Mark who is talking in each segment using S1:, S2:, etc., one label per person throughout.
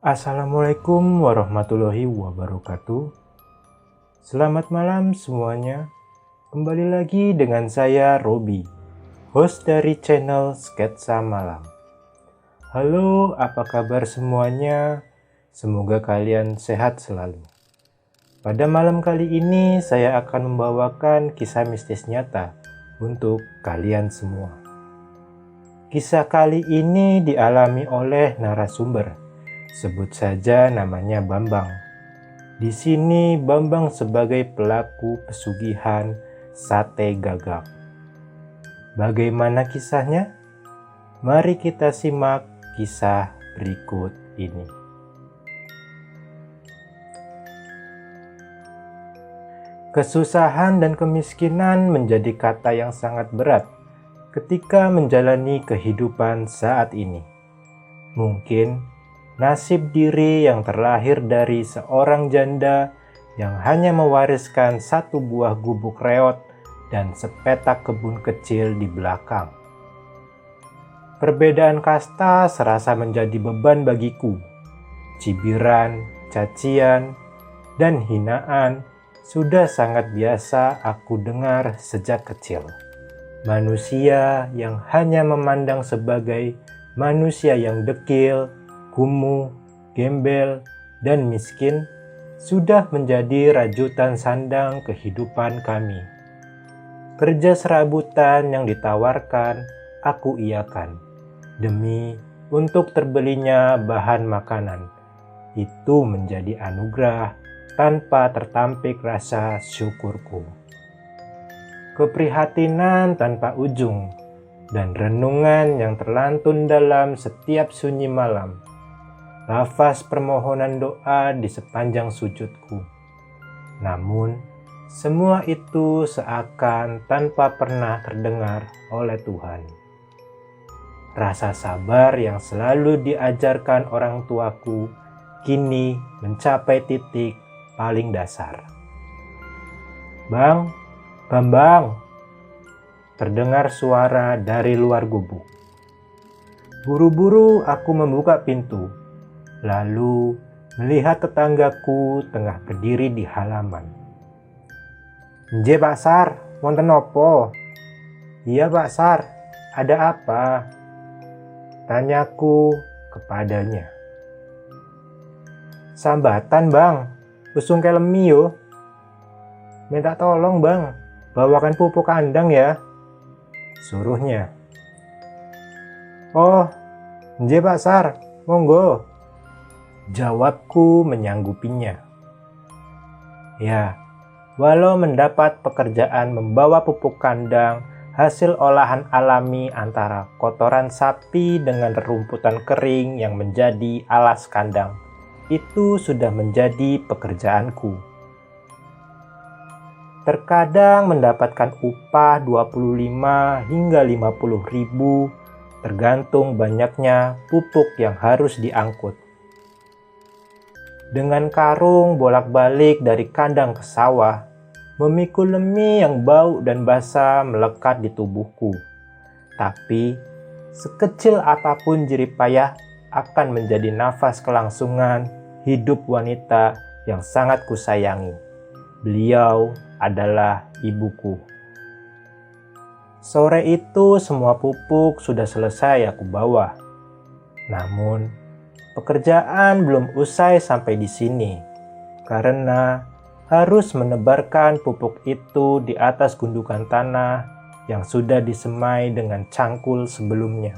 S1: Assalamualaikum warahmatullahi wabarakatuh. Selamat malam semuanya. Kembali lagi dengan saya Robi, host dari channel Sketsa Malam. Halo, apa kabar semuanya? Semoga kalian sehat selalu. Pada malam kali ini saya akan membawakan kisah mistis nyata untuk kalian semua. Kisah kali ini dialami oleh narasumber. Sebut saja namanya Bambang. Di sini Bambang sebagai pelaku pesugihan sate gagap. Bagaimana kisahnya? Mari kita simak kisah berikut ini. Kesusahan dan kemiskinan menjadi kata yang sangat berat ketika menjalani kehidupan saat ini. Mungkin nasib diri yang terlahir dari seorang janda yang hanya mewariskan satu buah gubuk reot dan sepetak kebun kecil di belakang. Perbedaan kasta serasa menjadi beban bagiku. Cibiran, cacian, dan hinaan sudah sangat biasa aku dengar sejak kecil. Manusia yang hanya memandang sebagai manusia yang dekil, kumuh, gembel, dan miskin sudah menjadi rajutan sandang kehidupan kami. Kerja serabutan yang ditawarkan, aku iakan, demi untuk terbelinya bahan makanan. Itu menjadi anugerah tanpa tertampik rasa syukurku. Keprihatinan tanpa ujung, dan renungan yang terlantun dalam setiap sunyi malam. Lafaz permohonan doa di sepanjang sujudku. Namun, semua itu seakan tanpa pernah terdengar oleh Tuhan. Rasa sabar yang selalu diajarkan orang tuaku kini mencapai titik paling dasar. Bang, Bambang, terdengar suara dari luar gubuk. Buru-buru aku membuka pintu. Lalu melihat tetanggaku tengah berdiri di halaman. "Nje Pak Sar, wonten nopo?" "Iya Pak Sar, ada apa?" tanyaku kepadanya. "Sambatan Bang, usung kelemi yo." "Minta tolong Bang, bawakan pupuk kandang ya," suruhnya. "Oh, nje Pak Sar, monggo," jawabku menyanggupinya. Ya, walau mendapat pekerjaan membawa pupuk kandang hasil olahan alami antara kotoran sapi dengan rerumputan kering yang menjadi alas kandang, itu sudah menjadi pekerjaanku. Terkadang mendapatkan upah 25 hingga 50 ribu tergantung banyaknya pupuk yang harus diangkut. Dengan karung bolak-balik dari kandang ke sawah, memikul lemi yang bau dan basah melekat di tubuhku. Tapi, sekecil apapun jerih payah akan menjadi nafas kelangsungan hidup wanita yang sangat kusayangi. Beliau adalah ibuku. Sore itu semua pupuk sudah selesai aku bawa. Namun, pekerjaan belum usai sampai di sini, karena harus menebarkan pupuk itu di atas gundukan tanah yang sudah disemai dengan cangkul sebelumnya.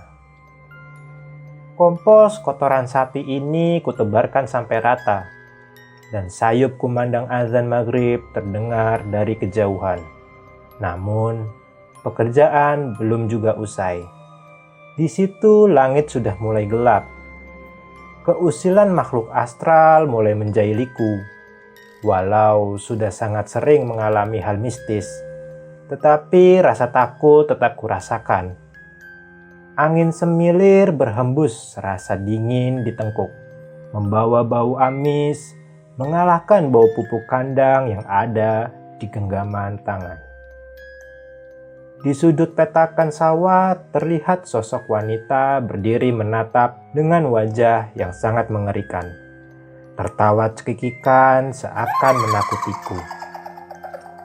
S1: Kompos kotoran sapi ini kutebarkan sampai rata, dan sayup kumandang azan maghrib terdengar dari kejauhan. Namun, pekerjaan belum juga usai. Di situ langit sudah mulai gelap. Keusilan makhluk astral mulai menjailiku. Walau sudah sangat sering mengalami hal mistis, tetapi rasa takut tetap kurasakan. Angin semilir berhembus serasa dingin di tengkuk, membawa bau amis, mengalahkan bau pupuk kandang yang ada di genggaman tangan. Di sudut petakan sawah terlihat sosok wanita berdiri menatap dengan wajah yang sangat mengerikan. Tertawa cekikikan seakan menakutiku.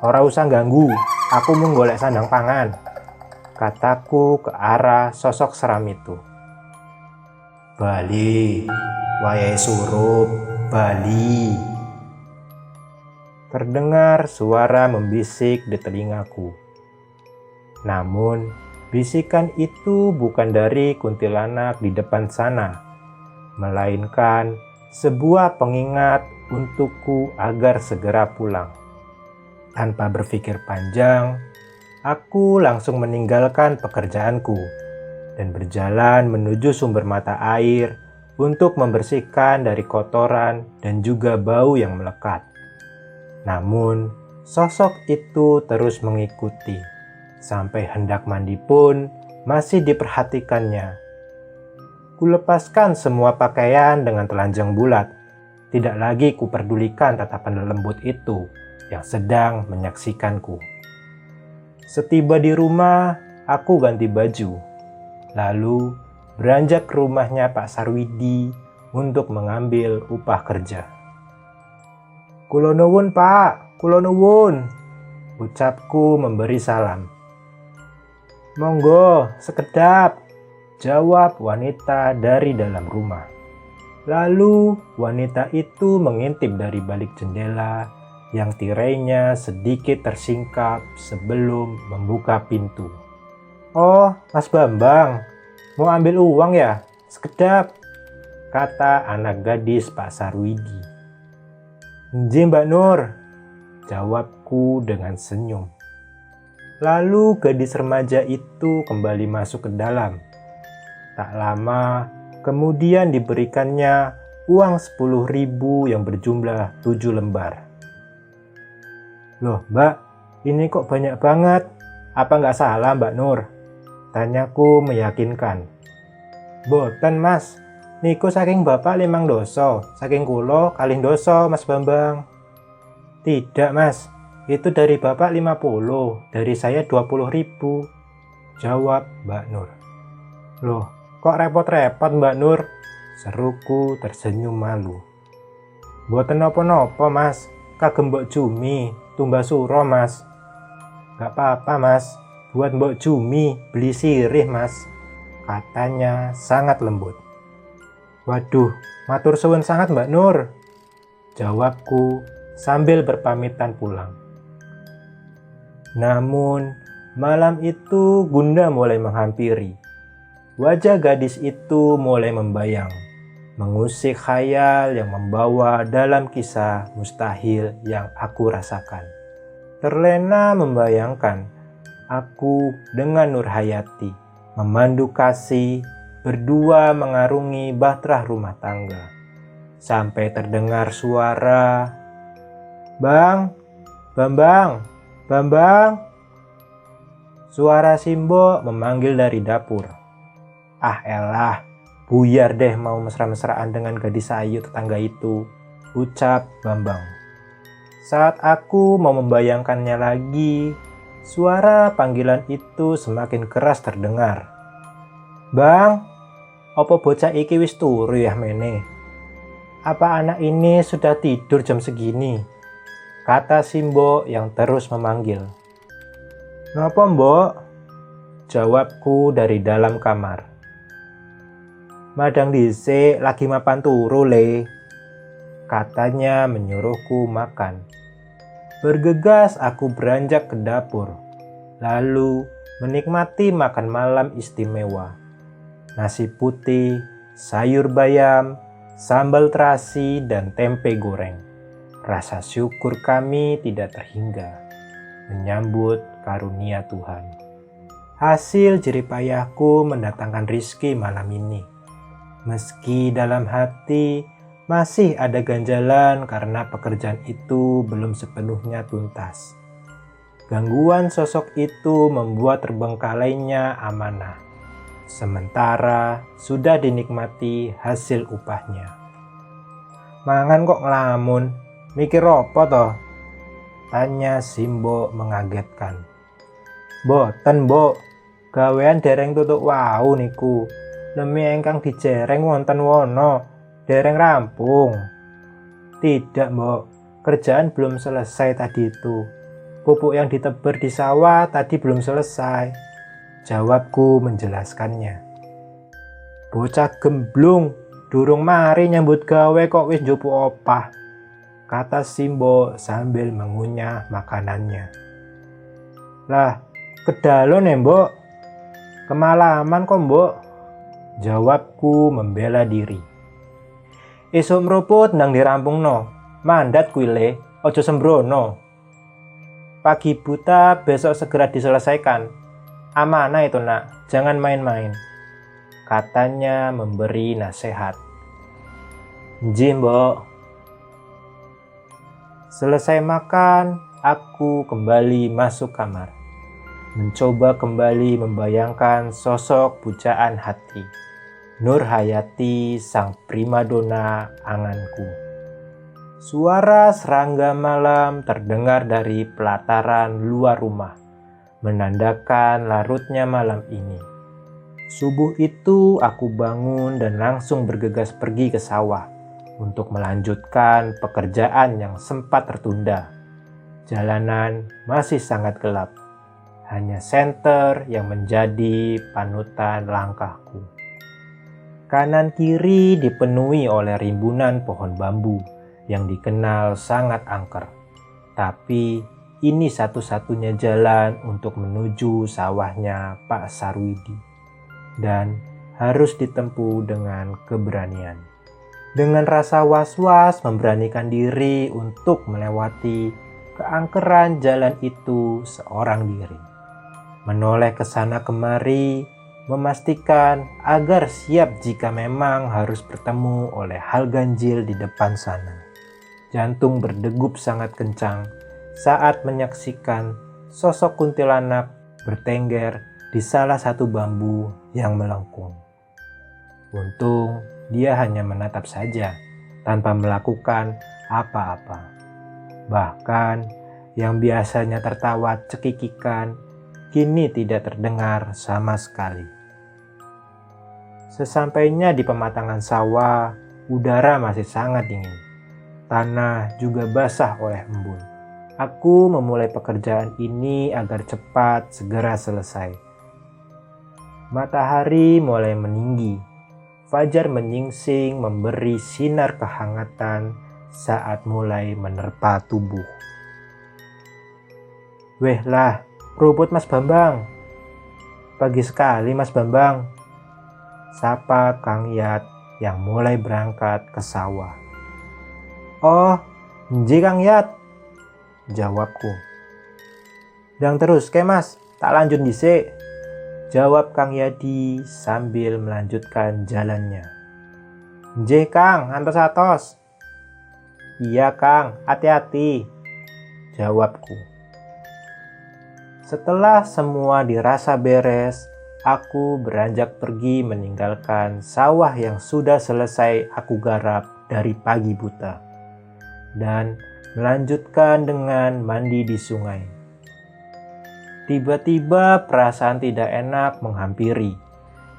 S1: "Ora usah ganggu, aku mau golek sandang pangan," kataku ke arah sosok seram itu. "Bali, wayahe surup, Bali." Terdengar suara membisik di telingaku. Namun, bisikan itu bukan dari kuntilanak di depan sana, melainkan sebuah pengingat untukku agar segera pulang. Tanpa berpikir panjang, aku langsung meninggalkan pekerjaanku dan berjalan menuju sumber mata air untuk membersihkan dari kotoran dan juga bau yang melekat. Namun, sosok itu terus mengikuti. Sampai hendak mandi pun masih diperhatikannya. Kulepaskan semua pakaian dengan telanjang bulat. Tidak lagi kuperdulikan tatapan lembut itu yang sedang menyaksikanku. Setiba di rumah, aku ganti baju. Lalu beranjak ke rumahnya Pak Sarwidi untuk mengambil upah kerja. "Kula nuwun Pak, kula nuwun," ucapku memberi salam. "Monggo, sekedap," jawab wanita dari dalam rumah. Lalu wanita itu mengintip dari balik jendela yang tirainya sedikit tersingkap sebelum membuka pintu. "Oh, Mas Bambang, mau ambil uang ya? Sekedap," kata anak gadis Pak Sarwidi. "Nggih Mbak Nur," jawabku dengan senyum. Lalu gadis remaja itu kembali masuk ke dalam. Tak lama, kemudian diberikannya uang 10.000 yang berjumlah 7 lembar. "Loh Mbak, ini kok banyak banget? Apa nggak salah Mbak Nur?" tanyaku meyakinkan. "Boten Mas, niku saking Bapak 5 doso, saking kulo 2 doso Mas Bambang." "Tidak Mas, itu dari Bapak 50, dari saya 20.000, jawab Mbak Nur. "Loh, kok repot-repot Mbak Nur?" seruku tersenyum malu. "Boten nopo-nopo Mas, kagem Mbok Jumi, tumbas suro Mas." "Gak apa-apa Mas, buat Mbok Jumi beli sirih Mas," katanya sangat lembut. "Waduh, matur suwun sangat Mbak Nur," jawabku sambil berpamitan pulang. Namun, malam itu Gunda mulai menghampiri. Wajah gadis itu mulai membayang, mengusik khayal yang membawa dalam kisah mustahil yang aku rasakan. Terlena membayangkan aku dengan Nurhayati memandu kasih, berdua mengarungi bahtera rumah tangga. Sampai terdengar suara, "Bang, Bambang, Bambang." Suara Simbo memanggil dari dapur. "Ah elah, buyar deh mau mesra-mesraan dengan gadis ayu tetangga itu," ucap Bambang. Saat aku mau membayangkannya lagi, suara panggilan itu semakin keras terdengar. "Bang, opo bocah iki wis turu ya mene? Apa anak ini sudah tidur jam segini?" kata Simbo yang terus memanggil. "Napa mbok?" jawabku dari dalam kamar. "Madang dhisik lagi mapan turu le," katanya menyuruhku makan. Bergegas aku beranjak ke dapur, lalu menikmati makan malam istimewa. Nasi putih, sayur bayam, sambal terasi, dan tempe goreng. Rasa syukur kami tidak terhingga menyambut karunia Tuhan. Hasil jeripayahku mendatangkan rizki malam ini. Meski dalam hati masih ada ganjalan karena pekerjaan itu belum sepenuhnya tuntas. Gangguan sosok itu membuat terbengkalainya amanah. Sementara sudah dinikmati hasil upahnya. "Mangan kok ngelamun? Mikir apa toh?" tanya Simbo mengagetkan. Boten, Mbok. Gawean dereng tutuk wau niku. Lemi ingkang dijereng wonten wono, dereng rampung. Tidak, Mbok. Kerjaan belum selesai tadi itu. Pupuk yang ditebar di sawah tadi belum selesai. Jawabku menjelaskannya. Bocah gemblung, durung mari nyambut gawe kok wis njopo opah, kata Simbo sambil mengunyah makanannya. Lah, kedalon ya, Mbok? Kemalaman kok, Mbok? Jawabku membela diri. Esuk mruput ndang dirampungno, mandat kuile, ojo sembrono. Pagi buta besok segera diselesaikan. Amanah itu nak, jangan main-main. Katanya memberi nasihat. Nggih, Mbok. Selesai makan, aku kembali masuk kamar. Mencoba kembali membayangkan sosok pujaan hati. Nur Hayati, sang primadona anganku. Suara serangga malam terdengar dari pelataran luar rumah, menandakan larutnya malam ini. Subuh itu aku bangun dan langsung bergegas pergi ke sawah untuk melanjutkan pekerjaan yang sempat tertunda. Jalanan masih sangat gelap, hanya senter yang menjadi panutan langkahku. Kanan kiri dipenuhi oleh rimbunan pohon bambu yang dikenal sangat angker. Tapi ini satu-satunya jalan untuk menuju sawahnya Pak Sarwidi. Dan harus ditempuh dengan keberanian. Dengan rasa was-was memberanikan diri untuk melewati keangkeran jalan itu seorang diri. Menoleh ke sana kemari, memastikan agar siap jika memang harus bertemu oleh hal ganjil di depan sana. Jantung berdegup sangat kencang saat menyaksikan sosok kuntilanak bertengger di salah satu bambu yang melengkung. Untung dia hanya menatap saja tanpa melakukan apa-apa. Bahkan yang biasanya tertawa cekikikan kini tidak terdengar sama sekali. Sesampainya di pematangan sawah, udara masih sangat dingin. Tanah juga basah oleh embun. Aku memulai pekerjaan ini agar cepat segera selesai. Matahari mulai meninggi. Fajar menyingsing memberi sinar kehangatan saat mulai menerpa tubuh. Weh lah, rumput Mas Bambang. Pagi sekali Mas Bambang. Sapa Kang Yat yang mulai berangkat ke sawah. Oh, nji Kang Yat, jawabku. Dang terus ke Mas, tak lanjut dhisik, jawab Kang Yadi sambil melanjutkan jalannya. Nggih Kang, antos-atos. Iya Kang, hati-hati, jawabku. Setelah semua dirasa beres, aku beranjak pergi meninggalkan sawah yang sudah selesai aku garap dari pagi buta. Dan melanjutkan dengan mandi di sungai. Tiba-tiba perasaan tidak enak menghampiri,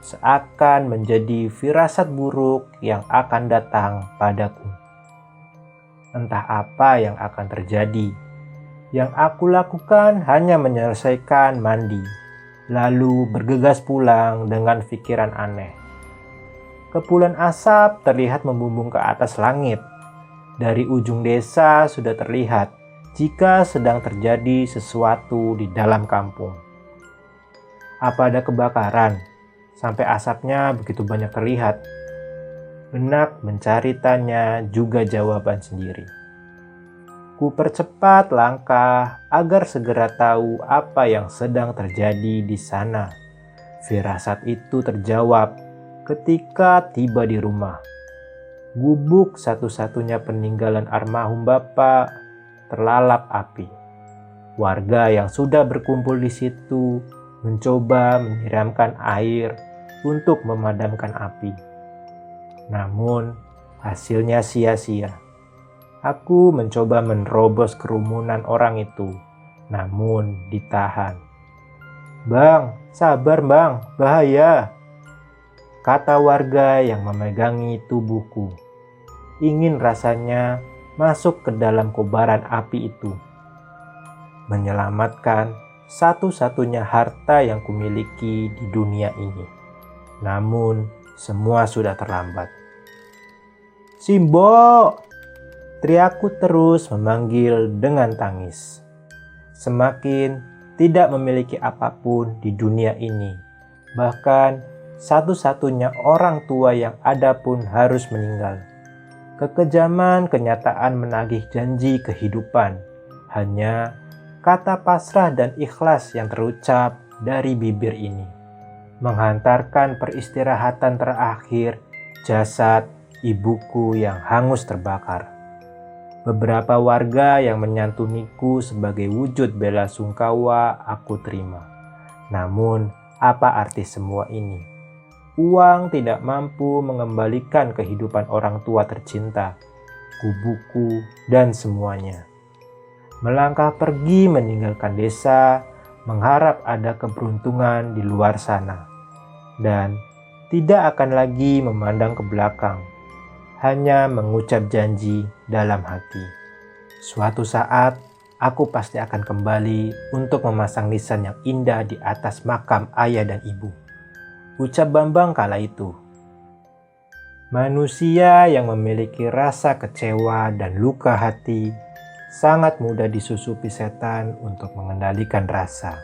S1: seakan menjadi firasat buruk yang akan datang padaku. Entah apa yang akan terjadi. Yang aku lakukan hanya menyelesaikan mandi, lalu bergegas pulang dengan pikiran aneh. Kepulan asap terlihat membumbung ke atas langit. Dari ujung desa sudah terlihat jika sedang terjadi sesuatu di dalam kampung. Apa ada kebakaran sampai asapnya begitu banyak terlihat? Benak mencari tanya juga jawaban sendiri. Ku percepat langkah agar segera tahu apa yang sedang terjadi di sana. Firasat itu terjawab ketika tiba di rumah. Gubuk satu-satunya peninggalan almarhum bapak terlalap api. Warga yang sudah berkumpul di situ mencoba menyiramkan air untuk memadamkan api. Namun hasilnya sia-sia. Aku mencoba menerobos kerumunan orang itu, namun ditahan. "Bang, sabar bang, bahaya," kata warga yang memegangi tubuhku. Ingin rasanya masuk ke dalam kobaran api itu. Menyelamatkan satu-satunya harta yang kumiliki di dunia ini. Namun, semua sudah terlambat. "Simbo!" teriakku terus memanggil dengan tangis. Semakin tidak memiliki apapun di dunia ini. Bahkan satu-satunya orang tua yang ada pun harus meninggal. Kekejaman kenyataan menagih janji kehidupan. Hanya kata pasrah dan ikhlas yang terucap dari bibir ini. Menghantarkan peristirahatan terakhir jasad ibuku yang hangus terbakar. Beberapa warga yang menyantuniku sebagai wujud bela sungkawa aku terima. Namun, apa arti semua ini? Uang tidak mampu mengembalikan kehidupan orang tua tercinta, kubuku, dan semuanya. Melangkah pergi meninggalkan desa, mengharap ada keberuntungan di luar sana. Dan tidak akan lagi memandang ke belakang. Hanya mengucap janji dalam hati. Suatu saat, aku pasti akan kembali untuk memasang nisan yang indah di atas makam ayah dan ibu. Ucap Bambang kala itu. Manusia yang memiliki rasa kecewa dan luka hati sangat mudah disusupi setan untuk mengendalikan rasa.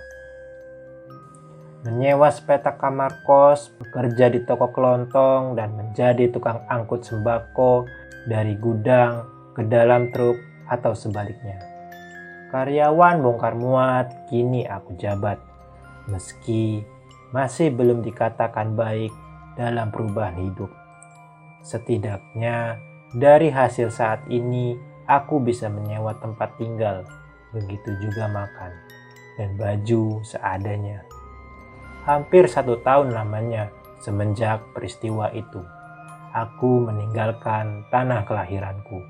S1: Menyewa sepetak kamar kos, bekerja di toko kelontong, dan menjadi tukang angkut sembako dari gudang ke dalam truk atau sebaliknya. Karyawan bongkar muat, kini aku jabat. Meski masih belum dikatakan baik dalam perubahan hidup. Setidaknya dari hasil saat ini, aku bisa menyewa tempat tinggal, begitu juga makan, dan baju seadanya. Hampir 1 tahun lamanya semenjak peristiwa itu. Aku meninggalkan tanah kelahiranku.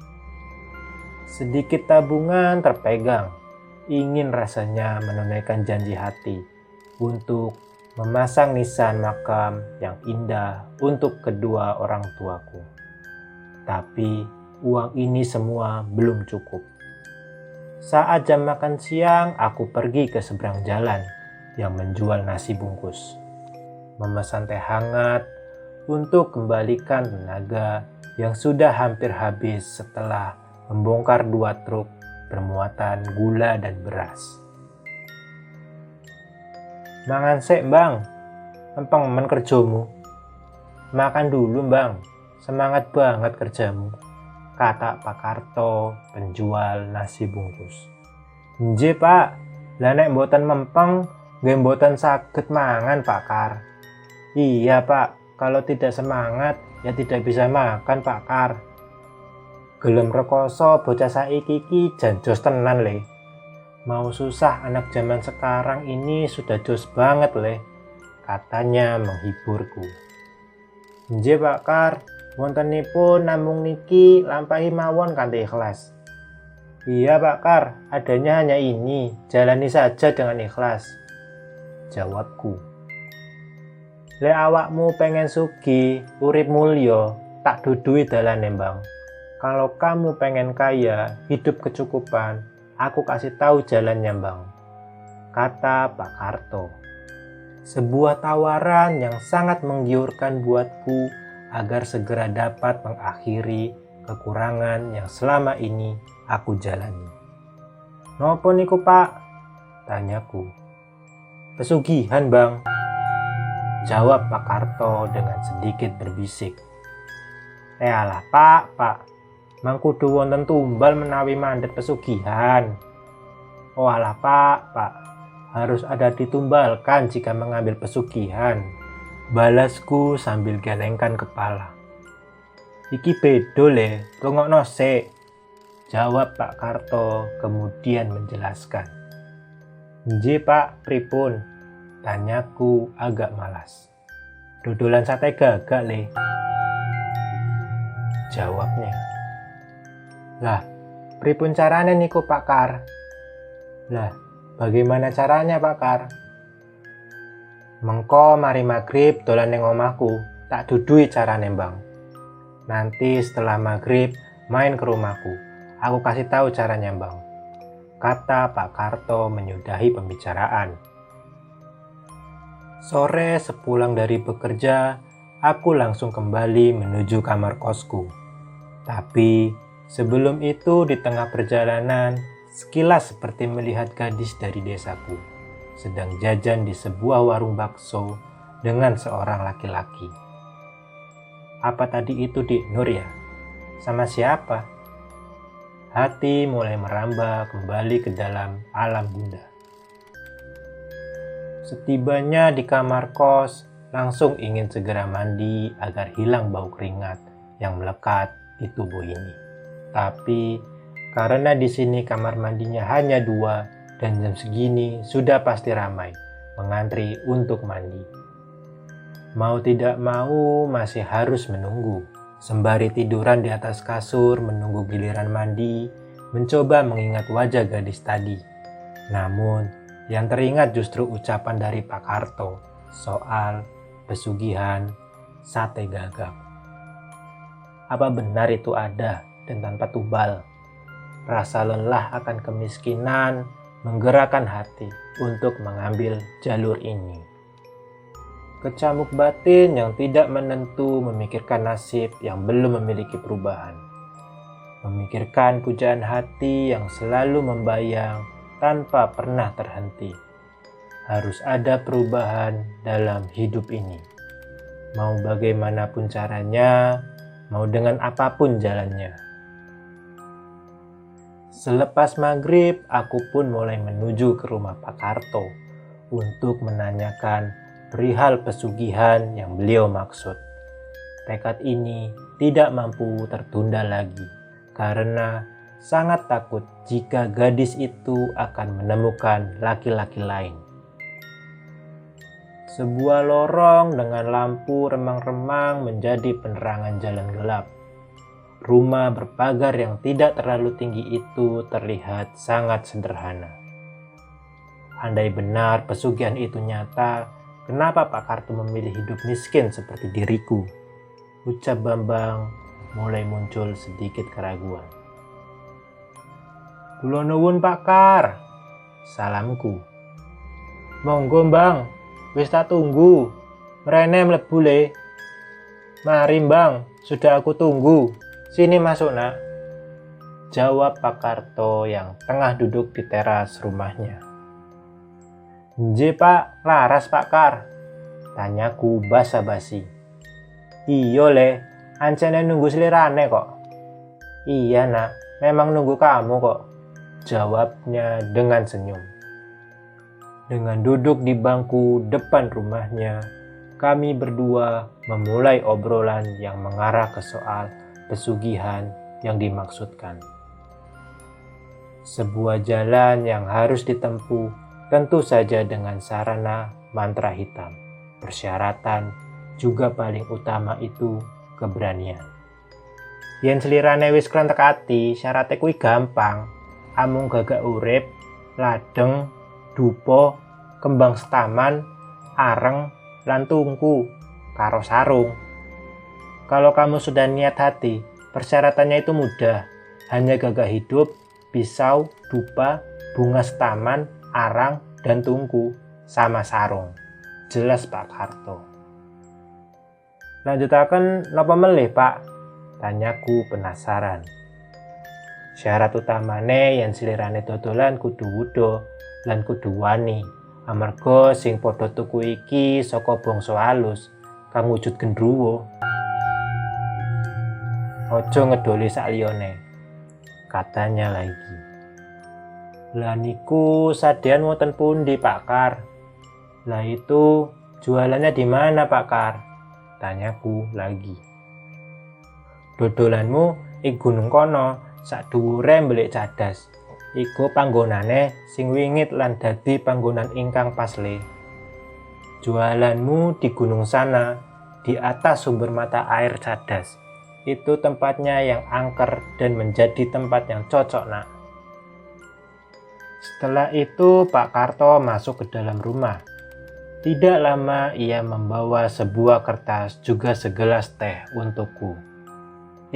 S1: Sedikit tabungan terpegang. Ingin rasanya menunaikan janji hati untuk memasang nisan makam yang indah untuk kedua orang tuaku. Tapi uang ini semua belum cukup. Saat jam makan siang, aku pergi ke seberang jalan yang menjual nasi bungkus. Memesan teh hangat untuk kembalikan tenaga yang sudah hampir habis setelah membongkar 2 truk bermuatan gula dan beras. "Mangan sek bang, empeng men kerjomu." "Makan dulu bang, semangat banget kerjamu," kata Pak Karto, penjual nasi bungkus. "Nggih pak, lah nek mboten mempeng nggih mboten saged mangan Pak Kar." "Iya Pak, kalau tidak semangat ya tidak bisa makan Pak Kar." "Gelem rekoso bocah saiki iki jan jos tenan le. Mau susah anak zaman sekarang ini sudah jos banget le," katanya menghiburku. "Nggih Pak Kar, wontenipun namung niki lampahi mawon kanthi ikhlas." "Iya Pak Kar, adanya hanya ini, jalani saja dengan ikhlas," jawabku. "Lek awakmu pengen sugih, urip mulya, tak dudui dalane bang. Kalau kamu pengen kaya, hidup kecukupan, aku kasih tahu jalannya bang," kata Pak Karto. Sebuah tawaran yang sangat menggiurkan buatku agar segera dapat mengakhiri kekurangan yang selama ini aku jalani. "Nopo niku Pak?" tanyaku. "Pesugihan bang," jawab Pak Karto dengan sedikit berbisik. Alah Pak, mang kudu wonten tumbal menawi mandhet pesugihan." "Oh alah Pak, harus ada ditumbalkan jika mengambil pesugihan," balasku sambil gelengkan kepala. "Iki bedo le, rungokno sik," jawab Pak Karto kemudian menjelaskan. "Nggih Pak, pripun?" tanyaku agak malas. "Dodolan sate gagak le," jawabnya. "Lah, pripun carane niku Pak Kar?" "Lah, bagaimana caranya Pak Kar?" Mengko mari maghrib dolan ning omahku, tak dudui cara nembang. Nanti setelah maghrib main ke rumahku, aku kasih tahu cara nyambang, kata Pak Karto menyudahi pembicaraan. Sore sepulang dari bekerja, aku langsung kembali menuju kamar kosku. Tapi sebelum itu di tengah perjalanan, sekilas seperti melihat gadis dari desaku sedang jajan di sebuah warung bakso dengan seorang laki-laki. Apa tadi itu Dik Nur ya? Sama siapa? Hati mulai merambah kembali ke dalam alam bunda. Setibanya di kamar kos, langsung ingin segera mandi agar hilang bau keringat yang melekat di tubuh ini. Tapi karena di sini kamar mandinya hanya 2 dan jam segini sudah pasti ramai mengantri untuk mandi. Mau tidak mau masih harus menunggu. Sembari tiduran di atas kasur menunggu giliran mandi, mencoba mengingat wajah gadis tadi. Namun yang teringat justru ucapan dari Pak Karto soal pesugihan sate gagap. Apa benar itu ada dan tanpa tubal? Rasa lelah akan kemiskinan menggerakkan hati untuk mengambil jalur ini. Kecamuk batin yang tidak menentu memikirkan nasib yang belum memiliki perubahan. Memikirkan pujaan hati yang selalu membayang tanpa pernah terhenti. Harus ada perubahan dalam hidup ini. Mau bagaimanapun caranya, mau dengan apapun jalannya. Selepas maghrib, aku pun mulai menuju ke rumah Pak Karto untuk menanyakan perihal pesugihan yang beliau maksud. Tekad ini tidak mampu tertunda lagi karena sangat takut jika gadis itu akan menemukan laki-laki lain. Sebuah lorong dengan lampu remang-remang menjadi penerangan jalan gelap. Rumah berpagar yang tidak terlalu tinggi itu terlihat sangat sederhana. Andai benar pesugihan itu nyata, kenapa Pak Karto memilih hidup miskin seperti diriku? Ucap Bambang mulai muncul sedikit keraguan. Kula nuwun Pak Kar, salamku. Monggo Bang, wis tak tunggu. Mrene mlebu le. Mari Bang, sudah aku tunggu. Sini masuk nak, jawab Pak Karto yang tengah duduk di teras rumahnya. Nje Pak, laras Pak Kar, tanyaku basa-basi. Iyo le, ancene nunggu selirane kok. Iya nak, memang nunggu kamu kok, jawabnya dengan senyum. Dengan duduk di bangku depan rumahnya, kami berdua memulai obrolan yang mengarah ke soal pesugihan yang dimaksudkan. Sebuah jalan yang harus ditempuh tentu saja dengan sarana mantra hitam. Persyaratan juga paling utama itu keberanian. Yen selirane wis krentek ati, syaratnya kuwi gampang. Amung gagak urip, ladeng, dupa, kembang setaman, areng, lan tungku, karo sarung. Kalau kamu sudah niat hati, persyaratannya itu mudah. Hanya gagak hidup, pisau, dupa, bunga setaman, arang, dan tungku, sama sarung. Jelas Pak Karto. Lanjutaken napa melih Pak? Tanyaku penasaran. Syarat utamane yen slirane dodolan kudu wuda lan kudu wani. Amarga sing padha tuku iki saka bangsa alus kang wujud gendruwo. Ojo ngedoli sak liyane, katanya lagi. Lah niku sadean wonten pundi Pak Kar? Lah itu jualannya di mana Pak Kar? Tanyaku lagi. Dodolanmu ing gunung kono, sak dhuwure mbelik cadas. Iku panggonane sing wingit lan dadi panggonan ingkang pasle. Jualanmu di gunung sana, di atas sumber mata air cadas. Itu tempatnya yang angker dan menjadi tempat yang cocok nak. Setelah itu Pak Karto masuk ke dalam rumah. Tidak lama ia membawa sebuah kertas juga segelas teh untukku.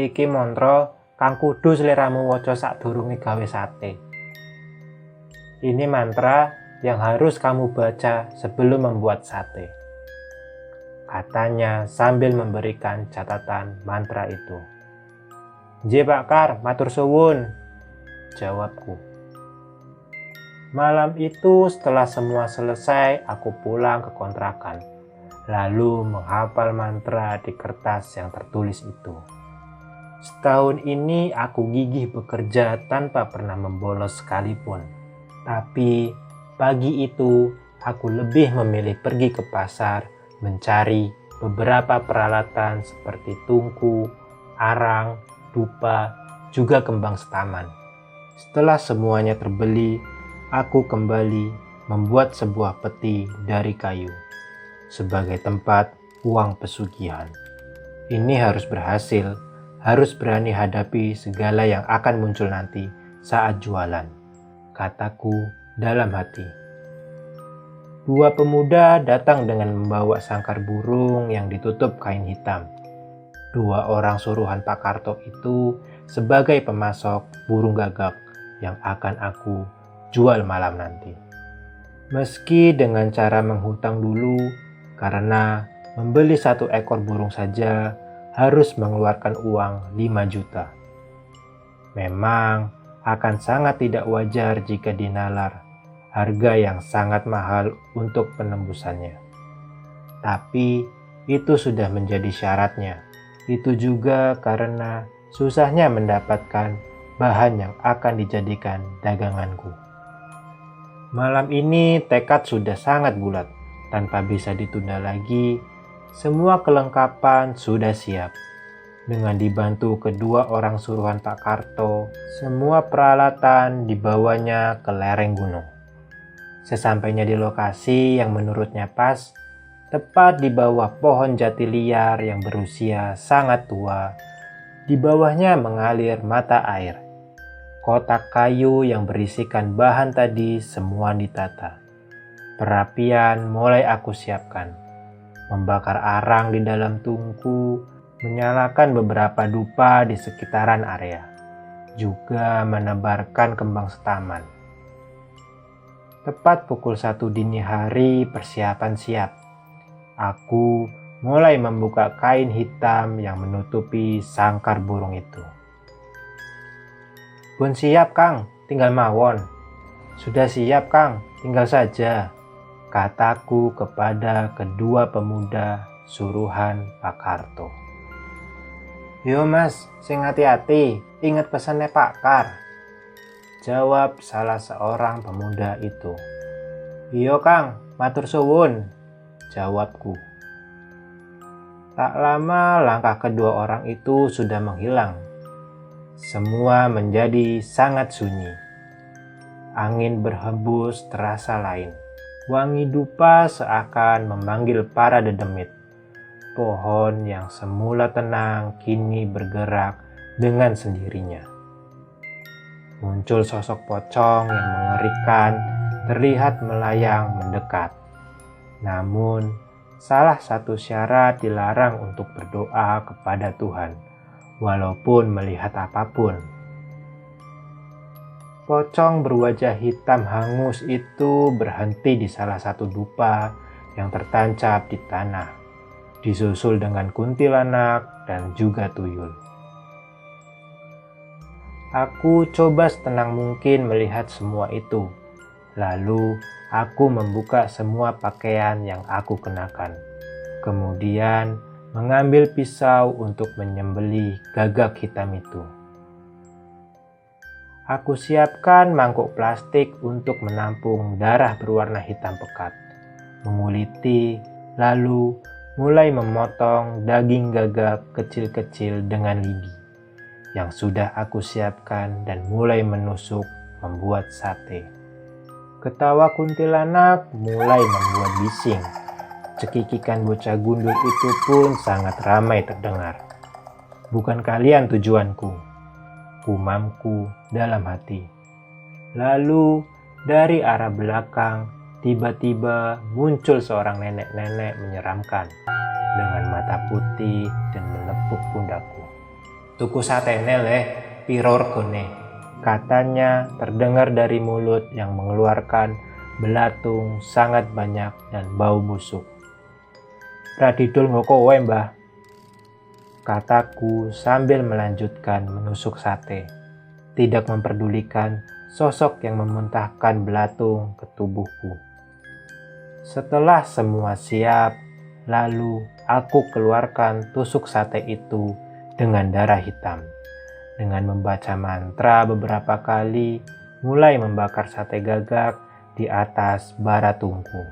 S1: Iki montro kang kudu sliramu waca sadurunge gawe sate. Ini mantra yang harus kamu baca sebelum membuat sate, katanya sambil memberikan catatan mantra itu. "Nggih Pak Kar, matur suwun," jawabku. Malam itu setelah semua selesai, aku pulang ke kontrakan, lalu menghafal mantra di kertas yang tertulis itu. Setahun ini aku gigih bekerja tanpa pernah membolos sekalipun. Tapi pagi itu aku lebih memilih pergi ke pasar mencari beberapa peralatan seperti tungku, arang, dupa, juga kembang setaman. Setelah semuanya terbeli, aku kembali membuat sebuah peti dari kayu sebagai tempat uang pesugihan. Ini harus berhasil, harus berani hadapi segala yang akan muncul nanti saat jualan, kataku dalam hati. Dua pemuda datang dengan membawa sangkar burung yang ditutup kain hitam. Dua orang suruhan Pak Karto itu sebagai pemasok burung gagak yang akan aku jual malam nanti. Meski dengan cara menghutang dulu, karena membeli 1 ekor burung saja harus mengeluarkan uang 5 juta. Memang akan sangat tidak wajar jika dinalar harga yang sangat mahal untuk penembusannya. Tapi itu sudah menjadi syaratnya. Itu juga karena susahnya mendapatkan bahan yang akan dijadikan daganganku. Malam ini tekad sudah sangat bulat, tanpa bisa ditunda lagi. Semua kelengkapan sudah siap. Dengan dibantu kedua orang suruhan Pak Karto, semua peralatan dibawanya ke lereng gunung. Sesampainya di lokasi yang menurutnya pas, tepat di bawah pohon jati liar yang berusia sangat tua, di bawahnya mengalir mata air. Kotak kayu yang berisikan bahan tadi semua ditata. Perapian mulai aku siapkan. Membakar arang di dalam tungku, menyalakan beberapa dupa di sekitaran area. Juga menebarkan kembang setaman. Tepat pukul 1 dini hari persiapan siap. Aku mulai membuka kain hitam yang menutupi sangkar burung itu. "Pun siap Kang, tinggal mawon." "Sudah siap Kang, tinggal saja," kataku kepada kedua pemuda suruhan Pak Karto. "Yo Mas, sing hati-hati, ingat pesannya Pak Kar," jawab salah seorang pemuda itu. "Iyo Kang, matur suwun," jawabku. Tak lama langkah kedua orang itu sudah menghilang. Semua menjadi sangat sunyi. Angin berhembus terasa lain. Wangi dupa seakan memanggil para dedemit. Pohon yang semula tenang kini bergerak dengan sendirinya. Muncul sosok pocong yang mengerikan, terlihat melayang mendekat. Namun, salah satu syarat dilarang untuk berdoa kepada Tuhan, walaupun melihat apapun. Pocong berwajah hitam hangus itu berhenti di salah satu dupa yang tertancap di tanah, disusul dengan kuntilanak dan juga tuyul. Aku coba setenang mungkin melihat semua itu. Lalu aku membuka semua pakaian yang aku kenakan. Kemudian mengambil pisau untuk menyembelih gagak hitam itu. Aku siapkan mangkuk plastik untuk menampung darah berwarna hitam pekat. Menguliti, lalu mulai memotong daging gagak kecil-kecil dengan lidi yang sudah aku siapkan dan mulai menusuk membuat sate. Ketawa kuntilanak mulai membuat bising. Cekikikan bocah gundul itu pun sangat ramai terdengar. "Bukan kalian tujuanku," gumamku dalam hati. Lalu dari arah belakang tiba-tiba muncul seorang nenek-nenek menyeramkan dengan mata putih dan menepuk pundakku. "Tuku satene leh, piro regone?" katanya terdengar dari mulut yang mengeluarkan belatung sangat banyak dan bau busuk. "Radidul ngoko kowe, Mbah," kataku sambil melanjutkan menusuk sate, tidak memperdulikan sosok yang memuntahkan belatung ke tubuhku. Setelah semua siap, lalu aku keluarkan tusuk sate itu dengan darah hitam. Dengan membaca mantra beberapa kali, mulai membakar sate gagak di atas bara tungku.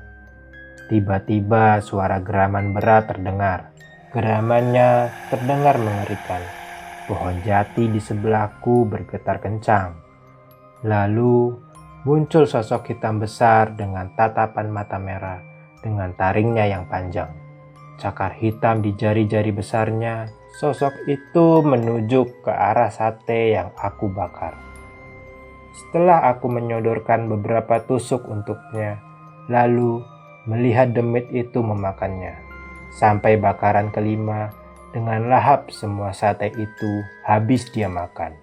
S1: Tiba-tiba suara geraman berat terdengar. Geramannya terdengar mengerikan. Pohon jati di sebelahku bergetar kencang. Lalu muncul sosok hitam besar dengan tatapan mata merah dengan taringnya yang panjang. Cakar hitam di jari-jari besarnya, sosok itu menuju ke arah sate yang aku bakar. Setelah aku menyodorkan beberapa tusuk untuknya, lalu melihat demit itu memakannya. Sampai bakaran kelima, dengan lahap semua sate itu habis dia makan.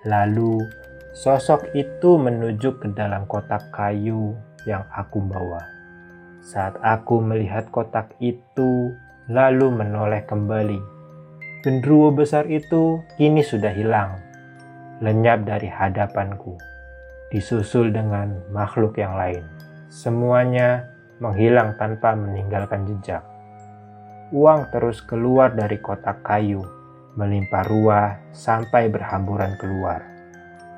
S1: Lalu sosok itu menuju ke dalam kotak kayu yang aku bawa. Saat aku melihat kotak itu, lalu menoleh kembali. Genderuwo besar itu kini sudah hilang, lenyap dari hadapanku, disusul dengan makhluk yang lain. Semuanya menghilang tanpa meninggalkan jejak. Uang terus keluar dari kotak kayu, melimpah ruah sampai berhamburan keluar.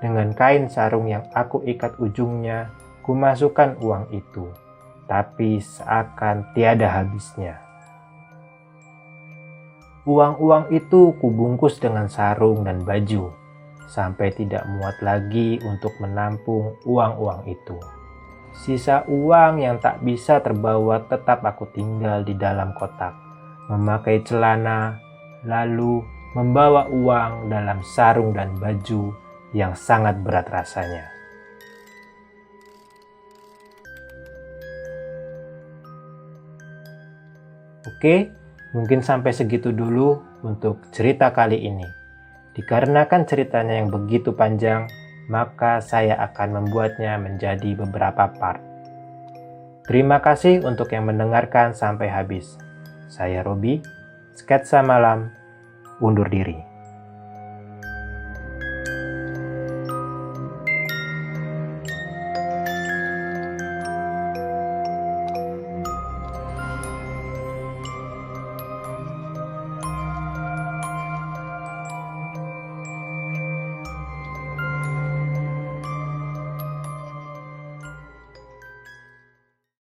S1: Dengan kain sarung yang aku ikat ujungnya, kumasukkan uang itu, tapi seakan tiada habisnya. Uang-uang itu kubungkus dengan sarung dan baju, sampai tidak muat lagi untuk menampung uang-uang itu. Sisa uang yang tak bisa terbawa tetap aku tinggal di dalam kotak, memakai celana, lalu membawa uang dalam sarung dan baju yang sangat berat rasanya. Oke, mungkin sampai segitu dulu untuk cerita kali ini. Dikarenakan ceritanya yang begitu panjang, maka saya akan membuatnya menjadi beberapa part. Terima kasih untuk yang mendengarkan sampai habis. Saya Robi, Sketsa Malam, undur diri.